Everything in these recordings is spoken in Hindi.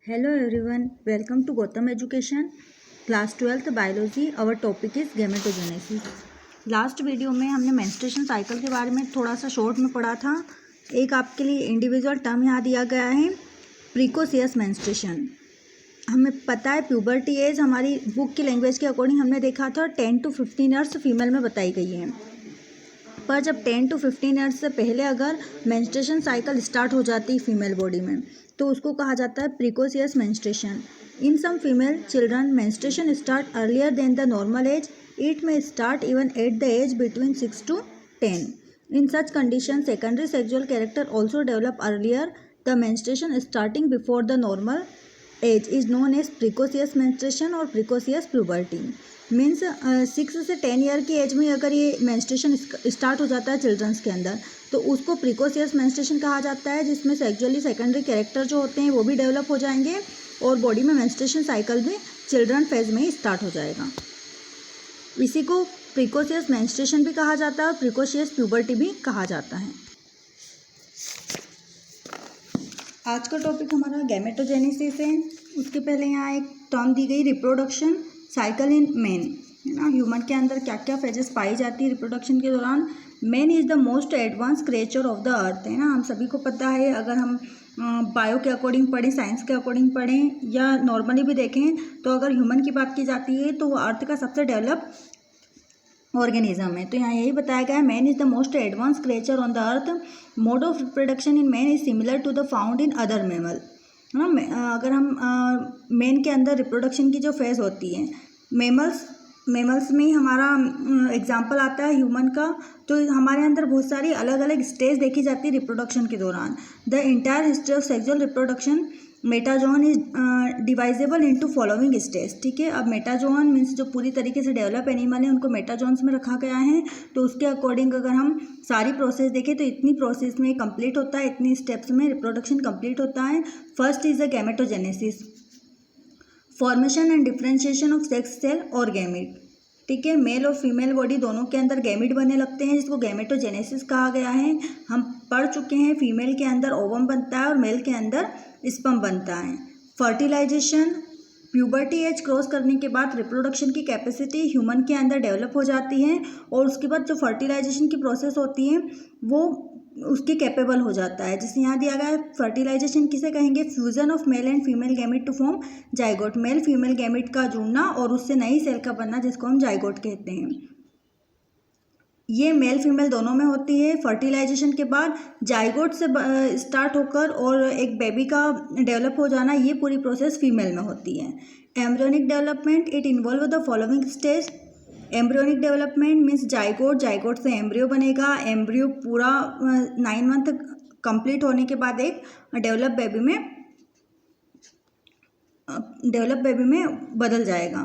Hello everyone, welcome to Gotham Education, class 12th biology. Our topic is gametogenesis. Last video में हमने मेंस्ट्रुएशन साइकिल के बारे में थोड़ा सा शॉर्ट में पढ़ा था. एक आपके लिए इंडिविजुअल टर्म यहाँ दिया गया है, प्रीकोसियस मेंस्ट्रुएशन. हमें पता है प्यूबर्टी एज हमारी बुक की लैंग्वेज के अकॉर्डिंग हमने देखा था 10 to 15 ईयर्स फीमेल में बताई गई है. पर जब 10 to 15 ईयर्स से पहले अगर मेंस्ट्रुएशन साइकिल स्टार्ट हो जाती है फीमेल बॉडी में तो उसको कहा जाता है precocious menstruation. In some female children menstruation start earlier than the normal age. It may start even at the age between 6 to 10. In such condition, secondary sexual character also develop earlier. The menstruation starting before the normal age is known as precocious menstruation or precocious puberty. Means 6 से 10 ईयर की एज में अगर ये मेंस्ट्रुएशन स्टार्ट हो जाता है चिल्ड्रंस के अंदर तो उसको प्रीकोसियस मेंस्ट्रुएशन कहा जाता है, जिसमें सेक्सुअली सेकेंडरी कैरेक्टर जो होते हैं वो भी डेवलप हो जाएंगे और बॉडी में मेंस्ट्रुएशन साइकिल भी चिल्ड्रन फेज में ही स्टार्ट हो जाएगा. इसी को प्रीकोसियस मेंस्ट्रुएशन भी कहा जाता है और प्रीकोसियस प्यूबर्टी भी कहा जाता है. आज का टॉपिक हमारा गैमेटोजेनेसिस है. उसके पहले यहाँ एक टर्म दी गई रिप्रोडक्शन साइकिल इन मैन, है ना. ह्यूमन के अंदर क्या क्या फेजेस पाई जाती है रिप्रोडक्शन के दौरान. Man is the most advance creature of the earth, है ना. हम सभी को पता है, अगर हम बायो के अकॉर्डिंग पढ़ें, साइंस के अकॉर्डिंग पढ़ें या नॉर्मली भी देखें तो अगर ह्यूमन की बात की जाती है तो वो अर्थ का सबसे डेवलप ऑर्गेनिज्म है. तो यहाँ यही बताया गया है, man is the most advance creature on the earth. Mode of reproduction in man is similar to the found in other mammal, है ना. अगर हम मैन के अंदर रिप्रोडक्शन की जो फेज़ होती है मेमल्स में हमारा एग्जाम्पल आता है ह्यूमन का, तो हमारे अंदर बहुत सारी अलग अलग स्टेज देखी जाती है रिप्रोडक्शन के दौरान. The entire history of sexual reproduction metazoan is divisible into following stage. ठीक है, अब मेटाजोन मीन्स जो पूरी तरीके से डेवलप एनिमल है उनको मेटाजोन्स में रखा गया है. तो उसके अकॉर्डिंग अगर हम सारी प्रोसेस देखें तो इतनी प्रोसेस में कंप्लीट होता है, इतनी स्टेप्स में रिप्रोडक्शन कंप्लीट होता है. First is the gametogenesis, formation and differentiation of sex cell और गैमिट. ठीक है, मेल और फीमेल बॉडी दोनों के अंदर गैमिट बने लगते हैं, जिसको गैमेटोजेनेसिस कहा गया है. हम पढ़ चुके हैं, फीमेल के अंदर ओवम बनता है और मेल के अंदर स्पर्म बनता है. फर्टिलाइजेशन, प्यूबर्टी एज क्रॉस करने के बाद रिप्रोडक्शन की कैपेसिटी ह्यूमन के अंदर डेवलप हो जाती है और उसके बाद जो फर्टिलाइजेशन की प्रोसेस होती है वो उसके कैपेबल हो जाता है. जैसे यहाँ दिया गया है, फर्टिलाइजेशन किसे कहेंगे, fusion of male and female gamete to form zygote. Male female gamete का जुड़ना और उससे नई सेल का बनना, जिसको हम जाइगोट कहते हैं. ये मेल फीमेल दोनों में होती है. फर्टिलाइजेशन के बाद जाइगोट से स्टार्ट होकर और एक बेबी का डेवलप हो जाना, ये पूरी प्रोसेस फीमेल में होती है. Embryonic development, it involve the following stage. Embryonic development means zygote से एम्ब्रियो बनेगा. एम्ब्रियो पूरा 9 मंथ कंप्लीट होने के बाद एक डेवलप बेबी में बदल जाएगा.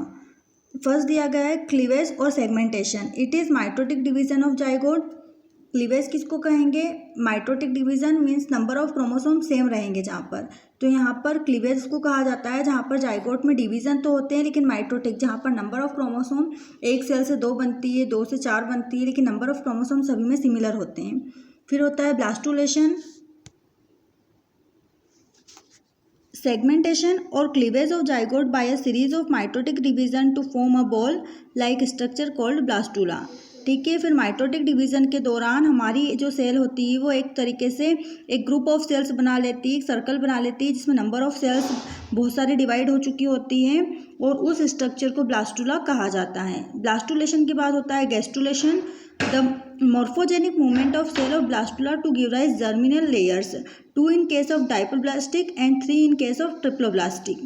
फर्स्ट दिया गया है क्लीवेज और segmentation. It is mitotic division of zygote. Cleavage किसको कहेंगे, mitotic division means number of chromosome same रहेंगे जहाँ पर. तो यहाँ पर क्लीवेज को कहा जाता है जहाँ पर जाइगोट में डिवीजन तो होते हैं लेकिन माइटोटिक, जहाँ पर नंबर ऑफ क्रोमोसोम एक सेल से 2 बनती है, 2 से 4 बनती है, लेकिन नंबर ऑफ क्रोमोसोम सभी में सिमिलर होते हैं. फिर होता है blastulation, segmentation or cleavage of zygote by a series of mitotic division to form a ball like structure called blastula. ठीक है, फिर माइटोटिक डिवीज़न के दौरान हमारी जो सेल होती है वो एक तरीके से एक ग्रुप ऑफ सेल्स बना लेती है, एक सर्कल बना लेती है जिसमें नंबर ऑफ सेल्स बहुत सारी डिवाइड हो चुकी होती हैं और उस स्ट्रक्चर को ब्लास्टुला कहा जाता है. ब्लास्टुलेशन के बाद होता है gastrulation, the morphogenic movement of cell of blastula to give rise germinal layers, 2 in case of diploblastic and 3 in case of triploblastic.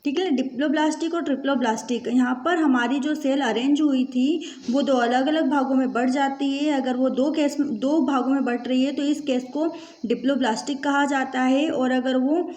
ठीक है, डिप्लोब्लास्टिक और ट्रिप्लोब्लास्टिक, यहाँ पर हमारी जो सेल अरेंज हुई थी वो 2 अलग अलग भागों में बढ़ जाती है. अगर वो 2 भागों में बढ़ रही है तो इस केस को डिप्लोब्लास्टिक कहा जाता है, और अगर वो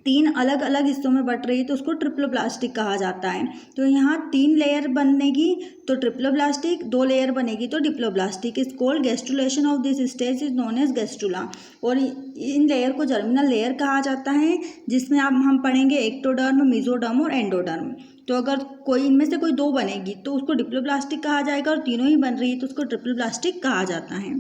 3 अलग अलग हिस्सों में बट रही है तो उसको ट्रिप्लोब्लास्टिक कहा जाता है. तो यहाँ 3 लेयर बनेगी तो ट्रिप्लोब्लास्टिक, 2 लेयर बनेगी तो diploblastic. Is called gastrulation of this stage is known as gastrula. और इन लेयर को जर्मिनल लेयर कहा जाता है, जिसमें अब हम पढ़ेंगे एक्टोडर्म, मेसोडर्म और एंडोडर्म. तो अगर कोई इनमें से कोई 2 बनेगी तो उसको डिप्लोब्लास्टिक कहा जाएगा और तीनों ही बन रही है तो उसको ट्रिप्लोब्लास्टिक कहा जाता है.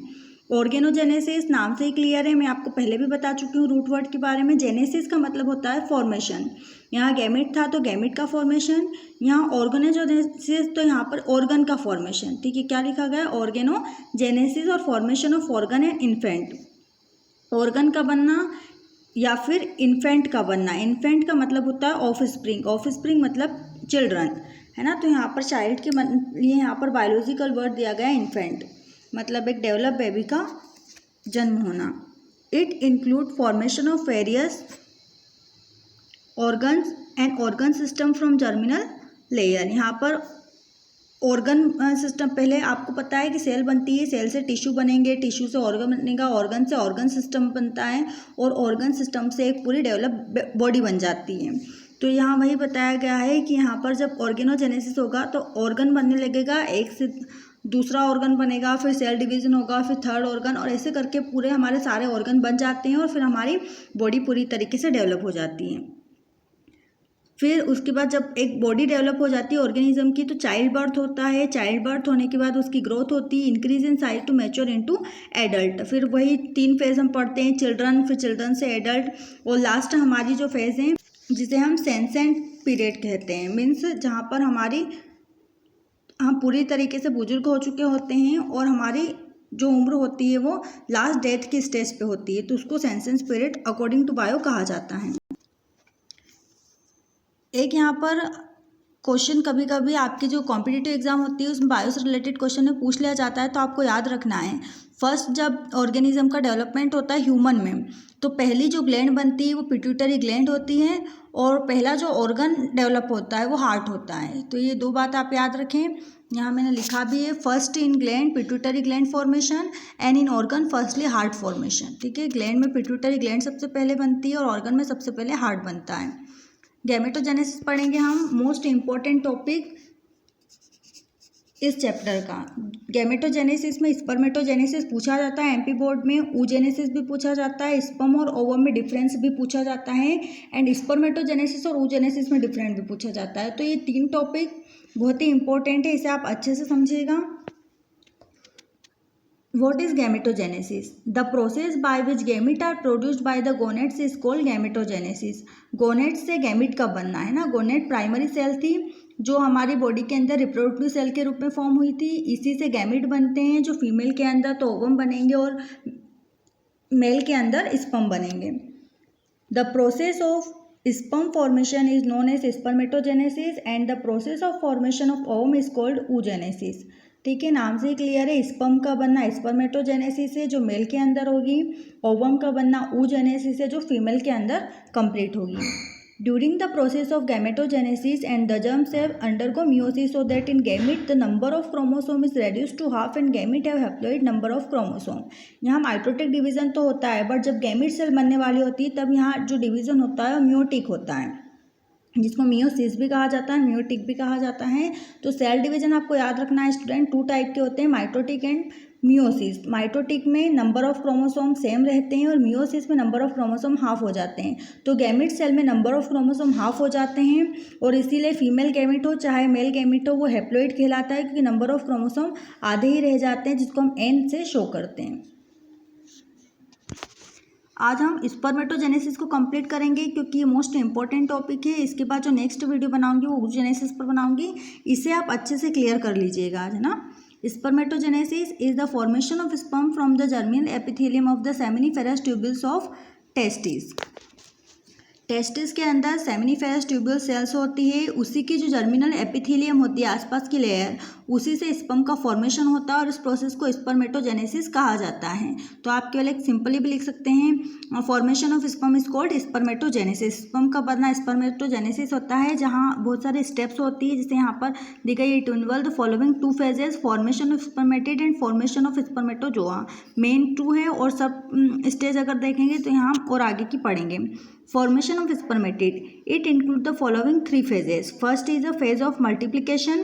ऑर्गेनोजेनेसिस नाम से ही क्लियर है, मैं आपको पहले भी बता चुकी हूँ रूट वर्ड के बारे में। जेनेसिस का मतलब होता है फॉर्मेशन। यहाँ गैमेट था तो गैमेट का फॉर्मेशन, यहाँ ऑर्गेनोजेनेसिस तो यहाँ पर ऑर्गन का फॉर्मेशन। ठीक है, क्या लिखा गया है? ऑर्गेनोजेनेसिस और formation of organ and infant. Organ का बनना या फिर इन्फेंट का बनना। इन्फेंट का मतलब होता है ऑफ स्प्रिंग, ऑफ स्प्रिंग मतलब चिल्ड्रन, है ना। तो यहाँ पर चाइल्ड के लिए यहाँ पर बायोलॉजिकल वर्ड दिया गया है इन्फेंट, मतलब एक डेवलप बेबी का जन्म होना। It include formation of various organs and organ system from germinal layer. यहाँ पर ऑर्गन सिस्टम, पहले आपको पता है कि सेल बनती है, सेल से टिश्यू बनेंगे, टिश्यू से ऑर्गन बनेगा, ऑर्गन से ऑर्गन सिस्टम बनता है और ऑर्गन सिस्टम से एक पूरी डेवलप बॉडी बन जाती है। तो यहाँ वही बताया गया है कि यहाँ पर जब ऑर्गेनोजेनेसिस होगा तो ऑर्गन बनने लगेगा, एक से दूसरा ऑर्गन बनेगा, फिर सेल डिवीजन होगा, फिर थर्ड ऑर्गन, और ऐसे करके पूरे हमारे सारे ऑर्गन बन जाते हैं और फिर हमारी बॉडी पूरी तरीके से डेवलप हो जाती है। फिर उसके बाद जब एक बॉडी डेवलप हो जाती है ऑर्गेनिज्म की तो चाइल्ड बर्थ होता है। चाइल्ड बर्थ होने के बाद उसकी ग्रोथ होती है, increase in size to mature into adult. फिर वही 3 फेज हम पढ़ते हैं, चिल्ड्रन, फिर चिल्ड्रन से एडल्ट, और लास्ट हमारी जो फेज है जिसे हम सेंसेंट पीरियड कहते हैं, मीन्स जहाँ पर हम पूरी तरीके से बुजुर्ग हो चुके होते हैं और हमारी जो उम्र होती है वो लास्ट डेथ की स्टेज पे होती है, तो उसको सेंसेंट पीरियड अकॉर्डिंग टू बायो कहा जाता है। एक यहाँ पर क्वेश्चन कभी कभी आपकी जो कॉम्पिटिटिव एग्जाम होती है उसमें बायो से रिलेटेड क्वेश्चन में पूछ लिया जाता है, तो आपको याद रखना है फर्स्ट जब ऑर्गेनिज्म का डेवलपमेंट होता है ह्यूमन में तो पहली जो ग्लैंड बनती है वो पिट्यूटरी ग्लैंड होती है और पहला जो ऑर्गन डेवलप होता है वो हार्ट होता है। तो ये 2 बात आप याद रखें, यहाँ मैंने लिखा भी है, first in gland pituitary gland formation and in organ firstly heart formation. ठीक है, ग्लैंड में पिट्यूटरी ग्लैंड सबसे पहले बनती है और ऑर्गन में सबसे पहले हार्ट बनता है। गैमेटोजेनेसिस पढ़ेंगे हम, मोस्ट इम्पॉर्टेंट टॉपिक इस चैप्टर का। गैमेटोजेनेसिस में स्पर्मेटोजेनेसिस पूछा जाता है एमपी बोर्ड में, ooजेनेसिस भी पूछा जाता है, स्पर्म और ओवम में डिफरेंस भी पूछा जाता है, एंड स्पर्मेटोजेनेसिस और ooजेनेसिस में डिफरेंट भी पूछा जाता है। तो ये 3 टॉपिक बहुत ही इंपॉर्टेंट है, इसे आप अच्छे से समझिएगा। What is gametogenesis? The process by which gamete are produced by the gonads is called gametogenesis. गोनेट से गैमिट का बनना, है ना। गोनेट प्राइमरी सेल थी जो हमारी बॉडी के अंदर रिप्रोडक्टिव सेल के रूप में फॉर्म हुई थी, इसी से गैमिट बनते हैं जो फीमेल के अंदर तो ओवम बनेंगे और मेल के अंदर स्पर्म बनेंगे। The process of sperm formation is known as spermatogenesis and the process of formation of ovum is called oogenesis. ठीक है, नाम से ही क्लियर है, स्पर्म का बनना स्पर्मेटोजेनेसिस है जो मेल के अंदर होगी, ओवम का बनना ooजेनेसिस है जो फीमेल के अंदर कंप्लीट होगी। During the process of gametogenesis and the germ cell undergo meiosis so that in gamete the number of chromosome is reduced to half and gamete have haploid number of chromosome. यहाँ माइटोटिक डिवीजन तो होता है बट जब गैमेट सेल बनने वाली होती है तब यहाँ जो डिवीजन होता है म्योटिक होता है, जिसको मियोसिस भी कहा जाता है, म्योटिक भी कहा जाता है। तो सेल डिवीजन आपको याद रखना है स्टूडेंट, 2 टाइप के होते हैं, माइटोटिक एंड मियोसिस। माइटोटिक में नंबर ऑफ क्रोमोसोम सेम रहते हैं और मियोसिस में नंबर ऑफ क्रोमोसोम हाफ हो जाते हैं। तो गैमेट सेल में नंबर ऑफ क्रोमोसोम हाफ हो जाते हैं और इसीलिए फीमेल गैमेट हो चाहे मेल गैमेट हो वो हैप्लोइड कहलाता है, क्योंकि नंबर ऑफ क्रोमोसोम आधे ही रह जाते हैं, जिसको हम एन से शो करते हैं। आज हम स्पर्मेटोजेनेसिस को कंप्लीट करेंगे क्योंकि ये मोस्ट इंपॉर्टेंट टॉपिक है। इसके बाद जो नेक्स्ट वीडियो बनाऊंगी वो ooजेनेसिस पर बनाऊंगी, इसे आप अच्छे से क्लियर कर लीजिएगा आज, है ना। Spermatogenesis is the formation of sperm from the germinal epithelium of the seminiferous tubules of testis. Testis के अंदर सेमिनिफेरस ट्यूब्यूल सेल्स होती है, उसी की जो जर्मिनल एपिथेलियम होती है आसपास की लेयर, उसी से स्पर्म का फॉर्मेशन होता है और इस प्रोसेस को स्पर्मेटोजेनेसिस कहा जाता है। तो आप केवल एक सिंपली भी लिख सकते हैं, formation of sperm is called spermatogenesis. Sperm का बनना स्पर्मेटोजेनेसिस होता है, जहाँ बहुत सारे स्टेप्स होती है, जिसे यहाँ पर दी गई है, to involve the following 2 phases, formation of spermatid and formation of spermatozoa. Main 2 है और सब स्टेज अगर देखेंगे तो यहाँ और आगे की पढ़ेंगे। Formation of spermatid, it includes the following 3 phases. First is a phase of multiplication,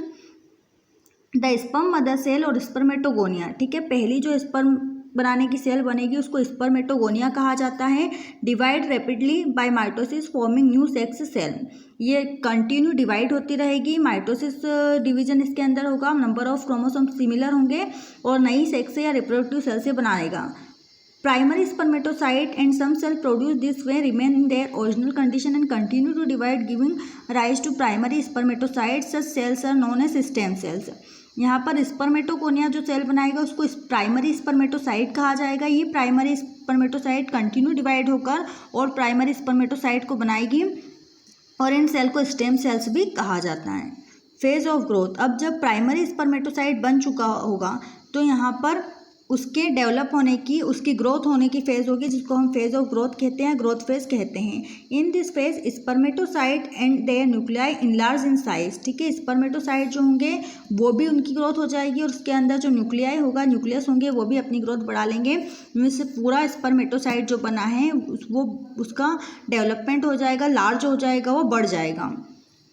the sperm mother cell और स्पर्मेटोगोनिया। ठीक है, पहली जो स्पर्म बनाने की सेल बनेगी उसको स्पर्मेटोगोनिया कहा जाता है। Divide rapidly by mitosis forming new sex cell, ये कंटिन्यू डिवाइड होती रहेगी, माइटोसिस डिवीजन इसके अंदर होगा, नंबर ऑफ क्रोमोसोम सिमिलर होंगे और नई सेक्स या रिप्रोडक्टिव सेल से बनाएगा। Primary spermatocyte and some cell produced this way remain in their original condition and continue to divide, giving rise to primary spermatocytes. Such cells are known as stem cells. यहाँ पर स्पर्मेटोगोनिया जो सेल बनाएगा उसको प्राइमरी स्पर्मेटोसाइट कहा जाएगा। ये प्राइमरी स्पर्मेटोसाइट कंटिन्यू डिवाइड होकर और प्राइमरी स्पर्मेटोसाइट को बनाएगी और इन सेल को स्टेम सेल्स भी कहा जाता है। फेज ऑफ ग्रोथ, अब जब प्राइमरी स्पर्मेटोसाइट बन चुका होगा तो यहाँ पर उसके डेवलप होने की, उसकी ग्रोथ होने की फेज़ होगी जिसको हम फेज ऑफ ग्रोथ कहते हैं, ग्रोथ फेज कहते हैं। In this phase spermatocyte and their nuclei enlarge in size, ठीक है, स्पर्मेटोसाइट जो होंगे वो भी उनकी ग्रोथ हो जाएगी और उसके अंदर जो न्यूक्लियाई होगा, न्यूक्लियस होंगे वो भी अपनी ग्रोथ बढ़ा लेंगे। जिससे पूरा स्पर्मेटोसाइट जो बना है वो उसका डेवलपमेंट हो जाएगा, लार्ज हो जाएगा, वो बढ़ जाएगा।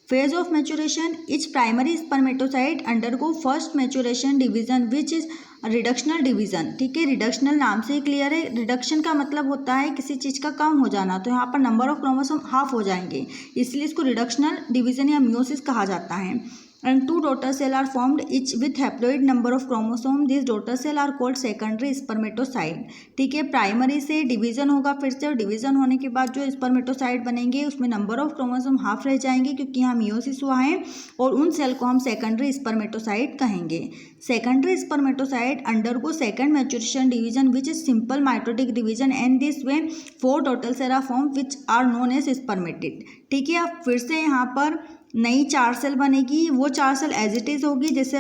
Phase of maturation, etch primary spermatocyte undergo first maturation division which is reductional division, ठीक है, रिडक्शनल नाम से क्लियर है। रिडक्शन का मतलब होता है किसी चीज़ का कम हो जाना, तो यहाँ पर नंबर ऑफ क्रोमोसोम हाफ हो जाएंगे, इसलिए इसको रिडक्शनल डिवीजन या मियोसिस कहा जाता है। and two daughter cell are formed each with haploid number of chromosome. These daughter cell are called secondary spermatocyte, ठीक है। प्राइमरी से डिवीजन होगा फिर से, और डिवीजन होने के बाद जो स्पर्मेटोसाइट बनेंगे उसमें नंबर ऑफ क्रोमोसोम हाफ रह जाएंगे क्योंकि यहाँ मियोसिस हुआ है, और उन सेल को हम सेकेंडरी स्पर्मेटोसाइट कहेंगे। Secondary spermatocyte undergo second maturation division which is simple mitotic division and this way four total cell are form which are known as spermatid, ठीक है। अब फिर से यहाँ पर नई 4 सेल बनेगी, वो 4 सेल एज इट इज़ होगी, जैसे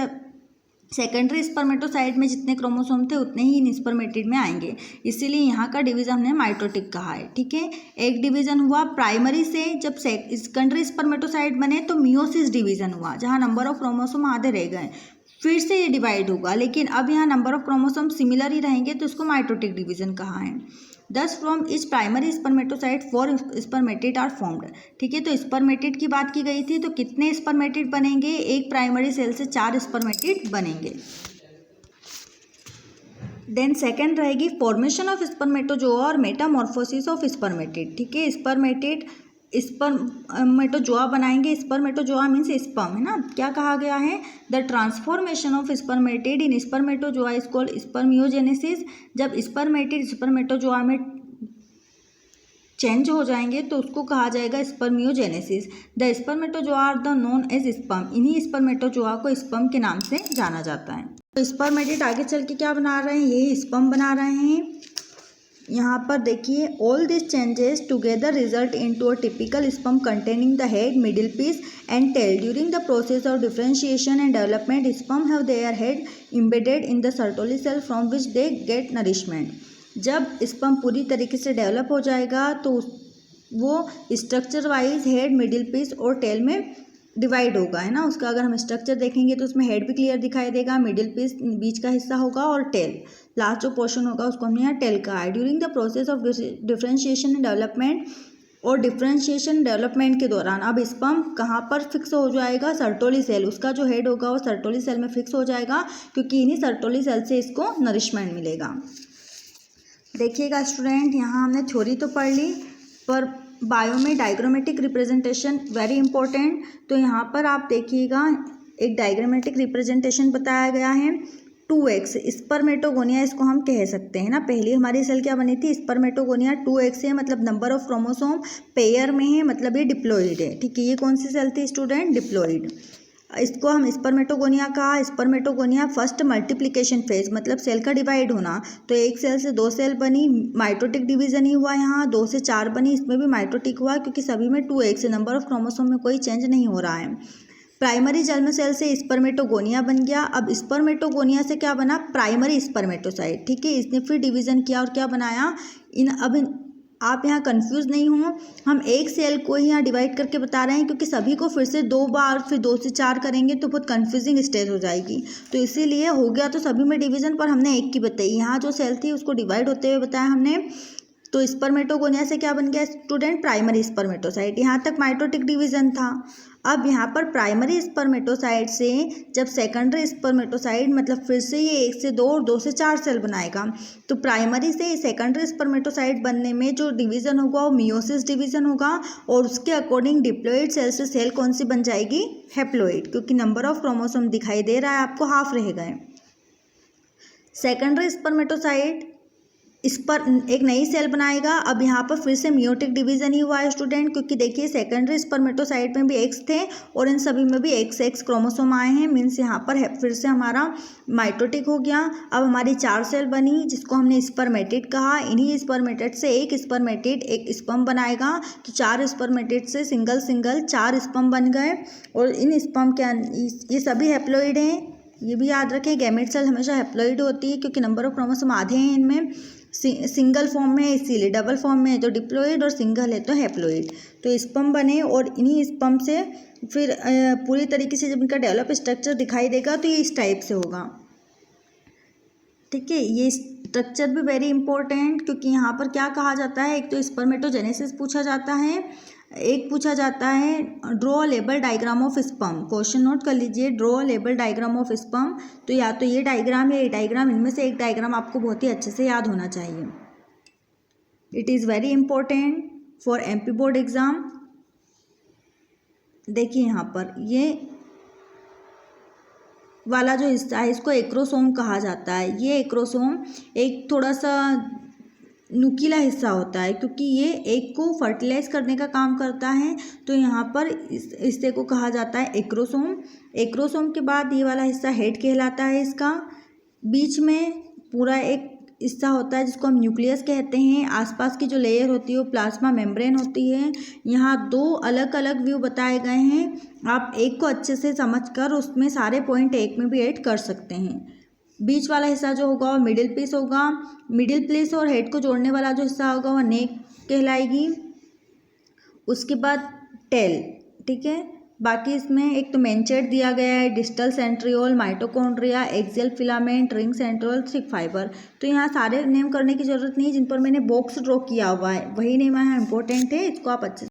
सेकेंडरी स्पर्मेटोसाइट में जितने क्रोमोसोम थे उतने ही इन स्पर्मेटिड में आएंगे, इसीलिए यहाँ का डिवीजन हमने माइटोटिक कहा है, ठीक है। एक डिवीजन हुआ प्राइमरी से, जब सेकेंडरी स्पर्मेटोसाइट बने तो मियोसिस डिवीजन हुआ जहाँ नंबर ऑफ क्रोमोसोम आधे रह गए, फिर से ये डिवाइड होगा, लेकिन अब यहाँ नंबर ऑफ क्रोमोसोम सिमिलर ही रहेंगे तो इसको माइटोटिक डिवीजन कहा है। Thus from each primary spermatocyte 4 spermatid are formed, ठीक है। तो स्पर्मेटिड की बात की गई थी, तो कितने स्पर्मेटिड बनेंगे, एक प्राइमरी सेल से 4 स्पर्मेटिड बनेंगे। देन सेकेंड रहेगी फॉर्मेशन ऑफ स्पर्मेटोजोआ और मेटामॉर्फोसिस ऑफ स्पर्मेटिड, ठीक है। स्पर्मेटोजोआ बनाएंगे, स्पर्मेटोजोआ मीन्स स्पर्म है ना, क्या कहा गया है, the transformation of spermatid in spermatozoa is called spermiogenesis. जब स्पर्मेटिड स्पर्मेटोजोआ में चेंज हो जाएंगे तो उसको कहा जाएगा spermiogenesis. The spermatozoa are the known as sperm, इन्हीं स्पर्मेटोजोआ को स्पर्म के नाम से जाना जाता है। तो स्पर्मेटिड आगे चल के क्या बना रहे हैं, ये स्पर्म बना रहे हैं। यहाँ पर देखिए, all this changes together result into a typical sperm containing the head, middle piece and tail. During the process of differentiation and development sperm have their head embedded in the Sertoli cell from which they get nourishment. जब स्पर्म पूरी तरीके से डेवलप हो जाएगा तो वो structure wise head, middle piece और टेल में डिवाइड होगा, है ना। उसका अगर हम स्ट्रक्चर देखेंगे तो उसमें हेड भी क्लियर दिखाई देगा, मिडिल पीस बीच का हिस्सा होगा और टेल लास्ट जो पोर्शन होगा उसको हमने यहाँ टेल कहा है। During the process of differentiation and development, और डिफरेंशिएशन डेवलपमेंट के दौरान अब स्पर्म कहाँ पर फिक्स हो जाएगा, सर्टोली सेल, उसका जो हेड होगा वो सर्टोली सेल में फिक्स हो जाएगा क्योंकि इन्हीं सर्टोली सेल से इसको नरिशमेंट मिलेगा। देखिएगा स्टूडेंट, यहाँ हमने थ्योरी तो पढ़ ली, पर बायो में डायग्रामेटिक रिप्रेजेंटेशन वेरी इंपॉर्टेंट। तो यहाँ पर आप देखिएगा एक डायग्रामेटिक रिप्रेजेंटेशन बताया गया है। 2x स्पर्मेटोगोनिया इसको हम कह सकते हैं ना। पहली हमारी सेल क्या बनी थी, स्पर्मेटोगोनिया। 2x है मतलब नंबर ऑफ क्रोमोसोम पेयर में है, मतलब ये डिप्लॉइड है, ठीक है। ये कौन सी सेल थी स्टूडेंट, डिप्लॉइड। इसको हम स्पर्मेटोगोनिया कहा। स्पर्मेटोगोनिया फर्स्ट मल्टीप्लिकेशन फेज, मतलब सेल का डिवाइड होना। तो एक सेल से 2 सेल बनी, माइटोटिक डिवीजन ही हुआ। यहाँ 2 से 4 बनी, इसमें भी माइटोटिक हुआ क्योंकि सभी में 2x है, नंबर ऑफ क्रोमोसोम में कोई चेंज नहीं हो रहा है। प्राइमरी जर्म सेल से स्पर्मेटोगोनिया बन गया। अब स्पर्मेटोगोनिया से क्या बना, प्राइमरी स्पर्मेटोसाइट, ठीक है। इसने फिर डिवीजन किया और क्या बनाया। आप यहाँ कंफ्यूज नहीं हो, हम एक सेल को ही यहाँ डिवाइड करके बता रहे हैं क्योंकि सभी को फिर से 2 बार फिर 2 से 4 करेंगे तो बहुत कंफ्यूजिंग स्टेज हो जाएगी, तो इसीलिए हो गया तो सभी में डिवीजन, पर हमने एक की बताई। यहाँ जो सेल थी उसको डिवाइड होते हुए बताया हमने तो स्पर्मेटोगोनिया से क्या बन गया स्टूडेंट, प्राइमरी स्पर्मेटोसाइट। यहाँ तक माइटोटिक डिवीजन था। अब यहाँ पर प्राइमरी स्पर्मेटोसाइट से जब सेकेंडरी स्पर्मेटोसाइट मतलब फिर से ये 1 से 2 और 2 से 4 सेल बनाएगा, तो प्राइमरी से सेकेंडरी स्पर्मेटोसाइट बनने में जो डिवीजन होगा वो मियोसिस डिवीजन होगा, और उसके अकॉर्डिंग डिप्लॉइड सेल से सेल कौन सी बन जाएगी, हैप्लॉइड, क्योंकि नंबर ऑफ क्रोमोसोम दिखाई दे रहा है आपको, हाफ रह गए। सेकेंडरी स्पर्मेटोसाइट इस पर एक नई सेल बनाएगा। अब यहाँ पर फिर से मियोटिक डिवीजन ही हुआ है स्टूडेंट, क्योंकि देखिए सेकेंडरी स्पर्मेटोसाइट में भी एक्स थे और इन सभी में भी एक्स क्रोमोसोम आए हैं, मीन्स यहाँ पर फिर से हमारा माइटोटिक हो गया। अब हमारी 4 सेल बनी जिसको हमने स्पर्मेटिड कहा। इन्हीं स्पर्मेटिड से एक स्पर्मेटिड एक स्पर्म बनाएगा, तो 4 स्पर्मेटिड से सिंगल 4 स्पर्म बन गए, और इन स्पर्म के ये सभी हैप्लॉइड हैं। ये भी याद रखें, गैमेट सेल हमेशा हैप्लॉइड होती है क्योंकि नंबर ऑफ क्रोमोसोम आधे हैं इनमें, सिंगल फॉर्म में है इसीलिए, डबल फॉर्म में है तो डिप्लॉइड और सिंगल है तो हैप्लॉइड। तो स्पर्म बने और इन्हीं स्पर्म से फिर पूरी तरीके से जब इनका डेवलप स्ट्रक्चर दिखाई देगा तो ये इस टाइप से होगा। ठीक है, ये स्ट्रक्चर भी वेरी इंपॉर्टेंट, क्योंकि यहाँ पर क्या कहा जाता है, एक तो स्पर्मेटोजेनेसिस पूछा जाता है, एक पूछा जाता है draw label diagram of sperm. Question note कर लीजिए, draw label diagram of sperm, तो या तो ये डायग्राम या ये डायग्राम, इनमें से एक डायग्राम आपको बहुत ही अच्छे से याद होना चाहिए। It is very important for MP board exam. देखिए यहाँ पर ये वाला जो हिस्सा है इसको एक्रोसोम कहा जाता है। ये एक्रोसोम एक थोड़ा सा नुकीला हिस्सा होता है क्योंकि ये एग को फर्टिलाइज करने का काम करता है, तो यहाँ पर इस हिस्से को कहा जाता है एक्रोसोम। एक्रोसोम के बाद ये वाला हिस्सा हेड कहलाता है इसका। बीच में पूरा एक हिस्सा होता है जिसको हम न्यूक्लियस कहते हैं। आसपास की जो लेयर होती है वो प्लाज्मा मेम्ब्रेन होती है। यहाँ 2 अलग अलग व्यू बताए गए हैं, आप एक को अच्छे से समझकर उसमें सारे पॉइंट एक में भी ऐड कर सकते हैं। बीच वाला हिस्सा जो होगा वो मिडिल पीस होगा। मिडिल पीस और हेड को जोड़ने वाला जो हिस्सा होगा वो नेक कहलाएगी। उसके बाद टेल, ठीक है। बाकी इसमें एक तो मेंचेट दिया गया है, distal centriole, mitochondria, axial filament, ring centriole, thick fibre. तो यहाँ सारे नेम करने की जरूरत नहीं है, जिन पर मैंने बॉक्स ड्रॉ किया हुआ है वही नेम यहाँ इंपॉर्टेंट है, इसको आप अच्छे